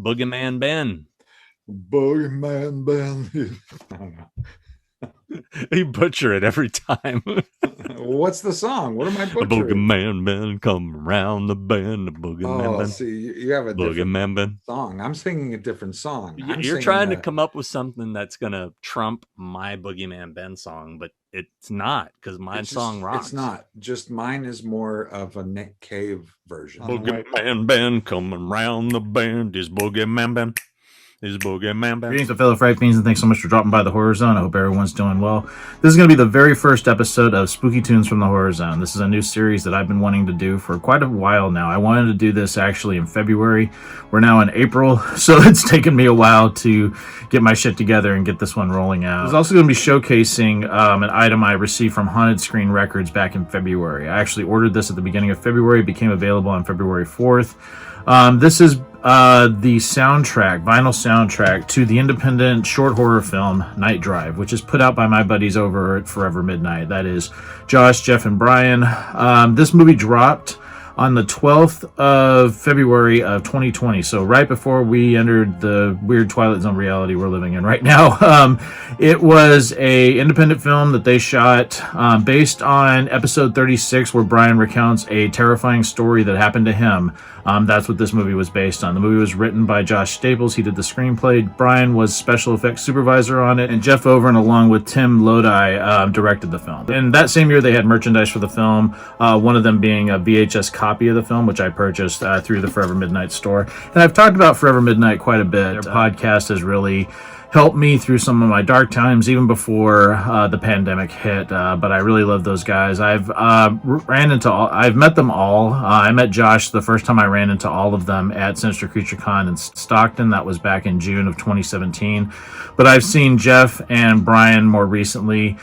Boogeyman Ben. Boogeyman Ben. I don't know. You butcher it every time. What's the song? What am I A butchering? boogeyman Ben come around the bend. A boogeyman Oh, Ben. see, you have a different Boogeyman Ben. song. I'm singing a different song. I'm You're singing trying to come up with something that's gonna trump my Boogeyman Ben song, but it's not because my song rocks. It's not. Just mine is more of a Nick Cave version. Boogeyman Ben coming round the bend. Is Boogeyman Ben. Is Boogeyman Ben. Greetings, my fellow Fright Fiends, and thanks so much for dropping by the Horror Zone. I hope everyone's doing well. This is going to be the very first episode of Spooky Tunes from the Horror Zone. This is a new series that I've been wanting to do for quite a while now. I wanted to do this actually in February. We're now in April, so it's taken me a while to get my shit together and get this one rolling out. I was also going to be showcasing an item I received from Haunted Screen Records back in February. I actually ordered this at the beginning of February. It became available on February 4th. This is the soundtrack, vinyl soundtrack to the independent short horror film Night Drive, which is put out by my buddies over at Forever Midnight. That is Josh, Jeff, and Brian. This movie dropped on the 12th of February of 2020, so right before we entered the weird Twilight Zone reality we're living in right now. It was a independent film that they shot based on episode 36, where Brian recounts a terrifying story that happened to him. That's what this movie was based on. The movie was written by Josh Staples. He did the screenplay. Brian was special effects supervisor on it, and Jeff Overn, along with Tim Lodi, directed the film. And that same year, they had merchandise for the film, one of them being a VHS copy of the film, which I purchased through the Forever Midnight store. And I've talked about Forever Midnight quite a bit. Their podcast has really helped me through some of my dark times, even before the pandemic hit. But I really love those guys. I've met them all. I met Josh the first time I ran into all of them at Sinister Creature Con in Stockton. That was back in June of 2017. But I've seen Jeff and Brian more recently,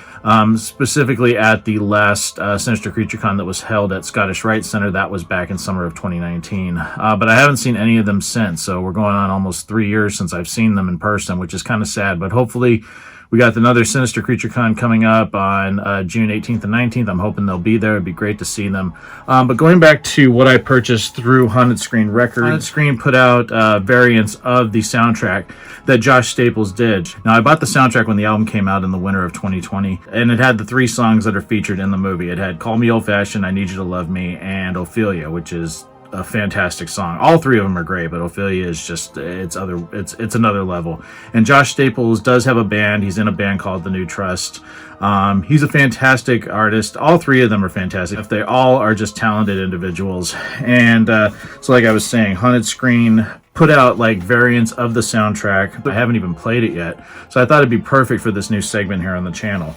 specifically at the last Sinister Creature Con that was held at Scottish Rite Center. That was back in summer of 2019. But I haven't seen any of them since. So we're going on almost 3 years since I've seen them in person, which is kind of sad. But hopefully we got another Sinister Creature Con coming up on June 18th and 19th. I'm hoping they'll be there. It'd be great to see them. But going back to what I purchased through Haunted Screen Records, Haunted Screen put out variants of the soundtrack that Josh Staples did. Now, I bought the soundtrack when the album came out in the winter of 2020, and it had the 3 songs that are featured in the movie. It had Call Me Old Fashioned, I Need You to Love Me, and Ophelia, which is a fantastic song. All 3 of them are great, but Ophelia is just it's another level. And Josh Staples does have a band. He's in a band called The New Trust. He's a fantastic artist. All 3 of them are fantastic. If they all are just talented individuals. And so like I was saying, Haunted Screen put out like variants of the soundtrack. I haven't even played it yet, so I thought it'd be perfect for this new segment here on the channel.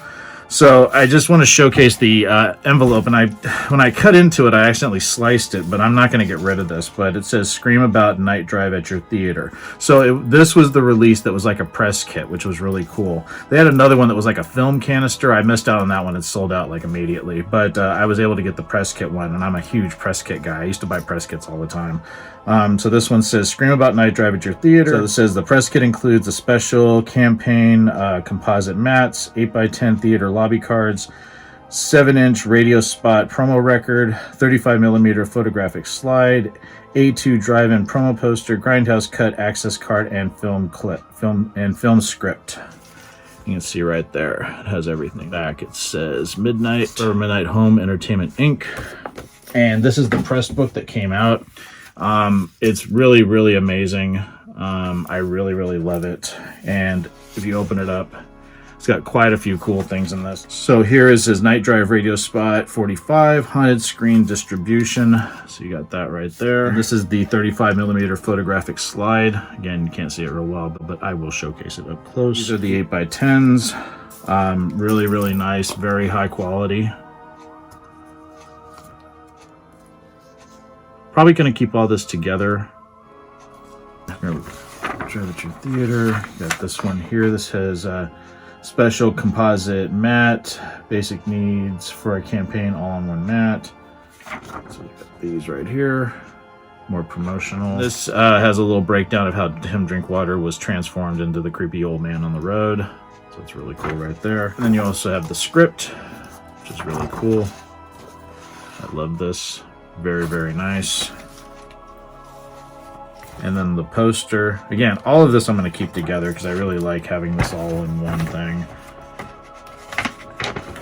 So I just want to showcase the envelope, and when I cut into it, I accidentally sliced it, but I'm not going to get rid of this. But it says "Scream About Night Drive at Your Theater." So this was the release that was like a press kit, which was really cool. They had another one that was like a film canister. I missed out on that one. It sold out like immediately, but I was able to get the press kit one, and I'm a huge press kit guy. I used to buy press kits all the time. So this one says "Scream About Night Drive at Your Theater." So it says the press kit includes a special campaign composite mats, 8x10 theater lobby cards, 7-inch radio spot promo record, 35mm photographic slide, A2 drive-in promo poster, grindhouse cut access card, and film script. You can see right there, it has everything back. It says Forever Midnight Home Entertainment Inc. And this is the press book that came out. It's really, really amazing. I really, really love it. And if you open it up, it's got quite a few cool things in this. So here is his Night Drive radio spot 45, Haunted Screen distribution. So you got that right there. And this is the 35mm photographic slide. Again, you can't see it real well, but I will showcase it up close. These are the 8x10s. Really, really nice, very high quality. Probably going to keep all this together. Here we go. Drive at Your Theater. Got this one here. This has special composite mat, basic needs for a campaign, all-in-one mat. So we got these right here. More promotional. This has a little breakdown of how Him Drink Water was transformed into the creepy old man on the road. So it's really cool right there. And then you also have the script, which is really cool. I love this. Very, very nice. And then the poster. Again, all of this I'm going to keep together because I really like having this all in one thing.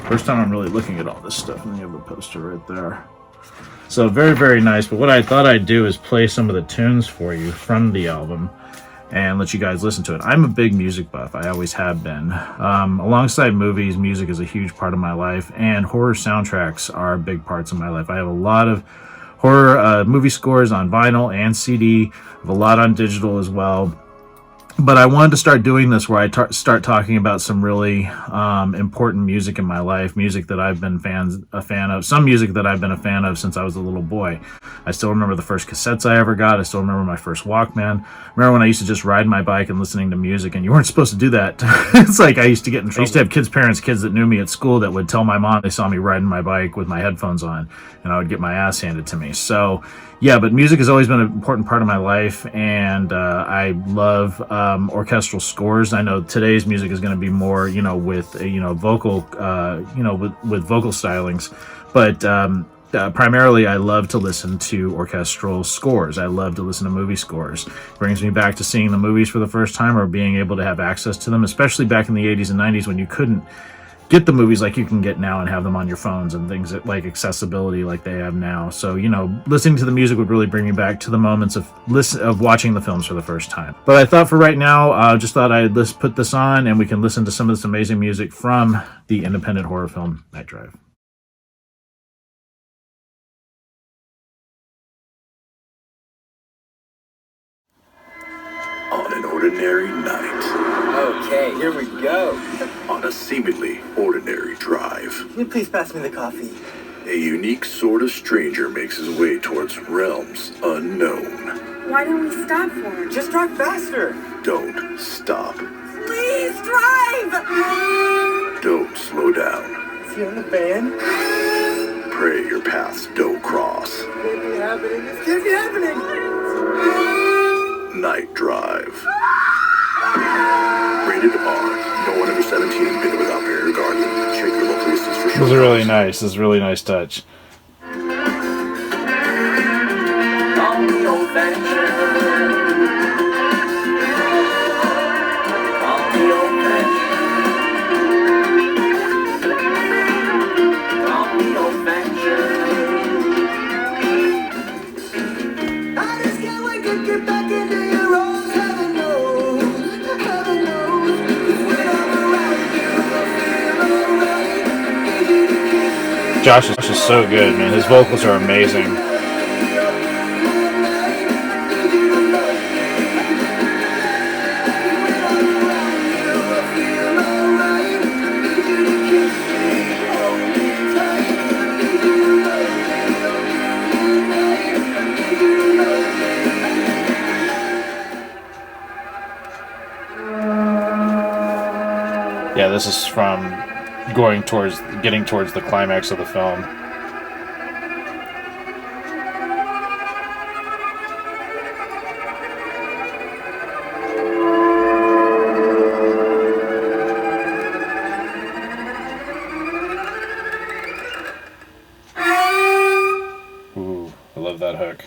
First time I'm really looking at all this stuff, and you have the poster right there. So very, very nice. But what I thought I'd do is play some of the tunes for you from the album and let you guys listen to it. I'm a big music buff. I always have been. Alongside movies, music is a huge part of my life, and horror soundtracks are big parts of my life. I have a lot of horror movie scores on vinyl and CD. I have a lot on digital as well. But I wanted to start doing this where I start talking about some really important music in my life, music that I've been a fan of, some music that I've been a fan of since I was a little boy. I still remember the first cassettes I ever got. I still remember my first Walkman. I remember when I used to just ride my bike and listening to music, and you weren't supposed to do that. It's like I used to get in trouble. I used to have kids that knew me at school that would tell my mom they saw me riding my bike with my headphones on, and I would get my ass handed to me. So yeah, but music has always been an important part of my life, and I love orchestral scores. I know today's music is going to be more, with vocal, with vocal stylings, but primarily I love to listen to orchestral scores. I love to listen to movie scores. It brings me back to seeing the movies for the first time or being able to have access to them, especially back in the 80s and 90s when you couldn't get the movies like you can get now and have them on your phones and things that, like accessibility like they have now. So, listening to the music would really bring me back to the moments of watching the films for the first time. But I thought for right now, just thought I'd put this on and we can listen to some of this amazing music from the independent horror film Night Drive. On an ordinary night. Okay, here we go. On a seemingly ordinary drive. Can you please pass me the coffee? A unique sort of stranger makes his way towards realms unknown. Why don't we stop for it? Just drive faster. Don't stop. Please drive! Don't slow down. Is he on the van? Pray your paths don't cross. This can't be happening. This can't be happening. Night Drive. Rated R. No one under 17 been without barrier guardian. Check your local listings for sure. This is really nice. This is a really nice touch. On the old venture. On the old venture. On the old venture. I just can't wait to get back into your roles. Heaven knows, heaven knows. When I'm around you, I feel alright. Josh is so good, man. His vocals are amazing. Yeah, this is from getting towards the climax of the film. Ooh, I love that hook.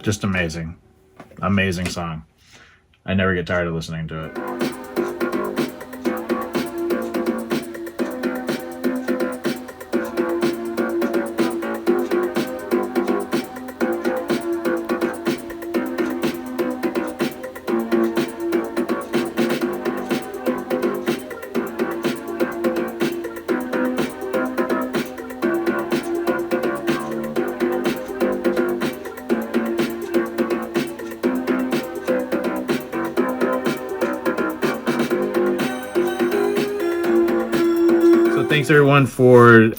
Just amazing. Amazing song. I never get tired of listening to it. Thanks everyone for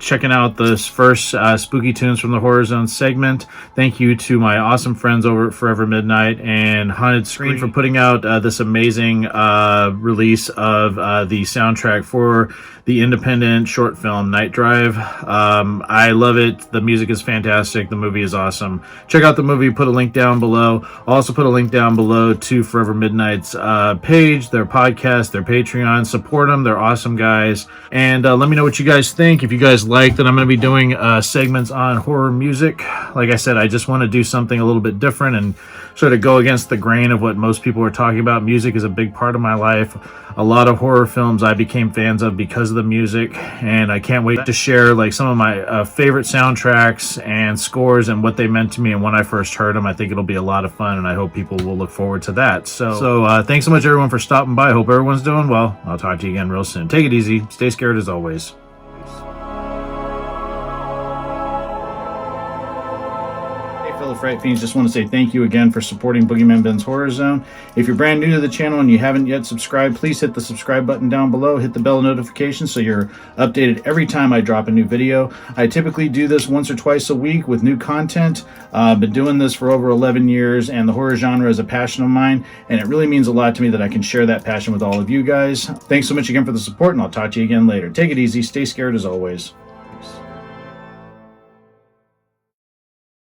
checking out this first Spooky Tunes from the Horror Zone segment. Thank you to my awesome friends over at Forever Midnight and Haunted Screen for putting out this amazing release of the soundtrack for the independent short film Night Drive. I love it. The music is fantastic. The movie is awesome. Check out the movie. Put a link down below. I'll also put a link down below to Forever Midnight's page, their podcast, their Patreon. Support them. They're awesome guys. And let me know what you guys think. If you guys like that I'm going to be doing segments on horror music. Like I said, I just want to do something a little bit different and sort of go against the grain of what most people are talking about. Music is a big part of my life. A lot of horror films I became fans of because of the music, and I can't wait to share like some of my favorite soundtracks and scores and what they meant to me and when I first heard them. I think it'll be a lot of fun, and I hope people will look forward to that. So thanks so much everyone for stopping by. Hope everyone's doing well. I'll talk to you again real soon. Take it easy. Stay scared as always. Fellow Fright Fiends, just want to say thank you again for supporting Boogeyman Ben's Horror Zone. If you're brand new to the channel and you haven't yet subscribed, please hit the subscribe button down below, hit the bell notification so you're updated every time I drop a new video. I typically do this once or twice a week with new content. I've been doing this for over 11 years, and the horror genre is a passion of mine, and it really means a lot to me that I can share that passion with all of you guys. Thanks so much again for the support, and I'll talk to you again later. Take it easy, stay scared as always.